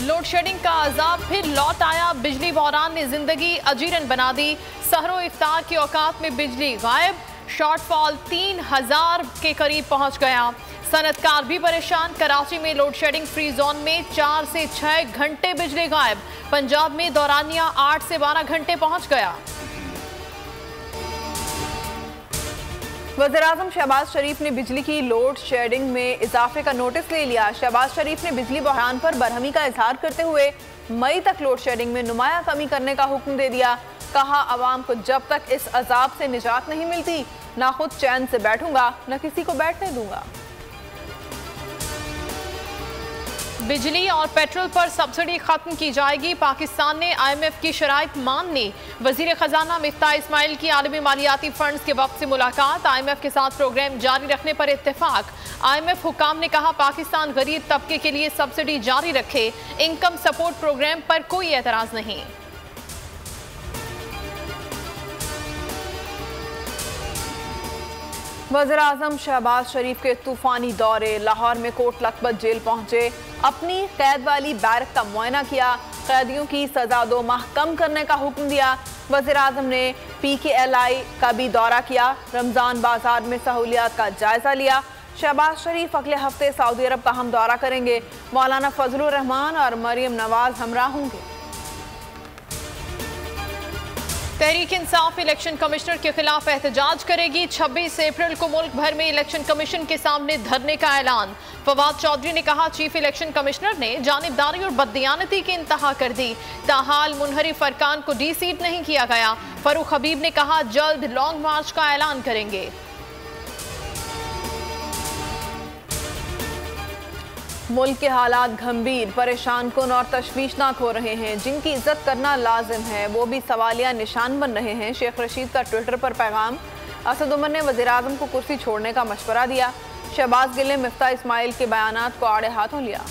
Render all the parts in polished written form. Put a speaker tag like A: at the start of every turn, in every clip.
A: Load shedding का अजाब फिर लौट आया। बिजली बहरान ने जिंदगी अजीरन बना दी। सहरो इफ्तार के औकात में बिजली गायब। शॉर्टफॉल 3000 के करीब पहुंच गया। सनतकार भी परेशान। कराची में लोड शेडिंग फ्री जोन में 4 से 6 घंटे बिजली गायब। पंजाब में दौरानिया 8 से 12 घंटे पहुंच गया।
B: वज़ीर-ए-आज़म शहबाज शरीफ ने बिजली की लोड शेडिंग में इजाफे का नोटिस ले लिया। शहबाज शरीफ ने बिजली बहरान पर बरहमी का इजहार करते हुए मई तक लोड शेडिंग में नुमाया कमी करने का हुक्म दे दिया। कहा, अवाम को जब तक इस अजाब से निजात नहीं मिलती ना खुद चैन से बैठूंगा न किसी को बैठने दूंगा।
A: बिजली और पेट्रोल पर सब्सिडी खत्म की जाएगी। पाकिस्तान ने IMF की शराइत मान ली। वजीर खजाना मिफ्ताह इस्माइल की आलमी मालियाती फंड्स के वक्त से मुलाकात। IMF के साथ प्रोग्राम जारी रखने पर इत्तेफाक। IMF हुकाम ने कहा, पाकिस्तान गरीब तबके के लिए सब्सिडी जारी रखे। इनकम सपोर्ट प्रोग्राम पर कोई एतराज नहीं।
B: वज़ीर-ए-आज़म शहबाज शरीफ के तूफानी दौरे। लाहौर में कोट लखपत जेल पहुंचे। अपनी कैद वाली बैरक का मुआयना किया। कैदियों की सजा 2 माह कम करने का हुक्म दिया। वज़ीर-ए-आज़म ने PKLI का भी दौरा किया। रमज़ान बाजार में सहूलियात का जायजा लिया। शहबाज शरीफ अगले हफ्ते सऊदी अरब का हम दौरा करेंगे। मौलाना फजलुर रहमान और मरियम नवाज हमरा होंगे।
A: तहरीक इंसाफ इलेक्शन कमिश्नर के खिलाफ एहतजाज करेगी। 26 अप्रैल को मुल्क भर में इलेक्शन कमीशन के सामने धरने का ऐलान। फवाद चौधरी ने कहा, चीफ इलेक्शन कमिश्नर ने जानिबदारी और बददियानती की इंतहा कर दी। ताहाल मुनहरिफ अरकान को डी-सीट नहीं किया गया। फरूख हबीब ने कहा, जल्द लॉन्ग मार्च का ऐलान करेंगे।
B: मुल्क के हालात गंभीर, परेशान कुन और तशवीशनाक हो रहे हैं। जिनकी इज्जत करना लाजिम है वो भी सवालिया निशान बन रहे हैं। शेख रशीद का ट्विटर पर पैगाम। असद उमर ने वज़ीर-ए-आज़म को कुर्सी छोड़ने का मशवरा दिया। शहबाज गिल ने मिफ्ताह इस्माइल के बयानात को आड़े हाथों लिया।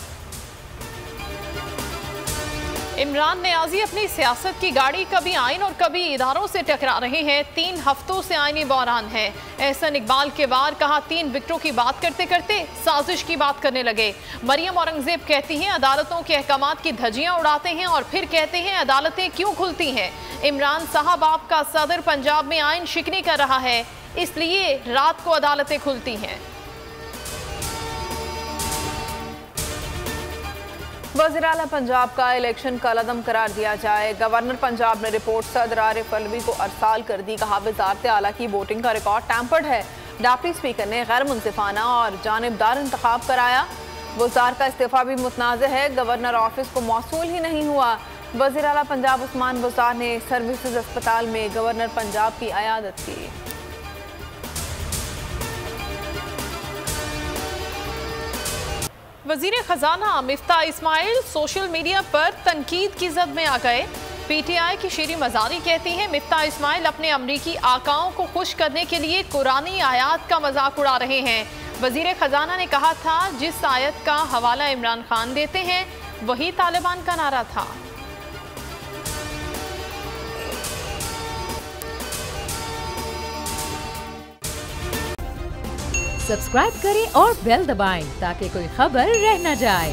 A: इमरान नियाज़ी अपनी सियासत की गाड़ी कभी आइन और कभी इदारों से टकरा रहे हैं। 3 हफ्तों से आइनी बहरान है। एहसन इकबाल के वार। कहा, 3 विकेटों की बात करते करते साजिश की बात करने लगे। मरियम औरंगजेब कहती हैं, अदालतों के अहकामात की धज्जियां उड़ाते हैं और फिर कहते हैं अदालतें क्यों खुलती हैं। इमरान साहब, आपका सदर पंजाब में आइन शिकनी कर रहा है, इसलिए रात को अदालतें खुलती हैं।
B: वज़ीर आला पंजाब का इलेक्शन कलअदम करार दिया जाए। गवर्नर पंजाब ने रिपोर्ट सदर आरिफ अलवी को अरसाल कर दी। कहा, वज़ारत आला की वोटिंग का रिकॉर्ड टैम्पर्ड है। डिप्टी स्पीकर ने गैर मुनसिफाना और जानिबदार इंतखाब कराया। वज़ार का इस्तीफ़ा भी मुतनाज़ है। गवर्नर ऑफिस को मौसूल ही नहीं हुआ। वज़ीर आला पंजाब उस्मान बुज़दार ने सर्विसेज अस्पताल में गवर्नर पंजाब की अयादत की।
A: वजीर खजाना मिफ्ताह इस्माइल सोशल मीडिया पर तनकीद की जद में आ गए। PTI की शीरी मजारी कहती है, मिफ्ताह इस्माइल अपने अमरीकी आकाओं को खुश करने के लिए कुरानी आयात का मजाक उड़ा रहे हैं। वजीर खजाना ने कहा था, जिस आयत का हवाला इमरान खान देते हैं वही तालिबान का नारा था।
C: सब्सक्राइब करें और बेल दबाएं ताकि कोई खबर रह न जाए।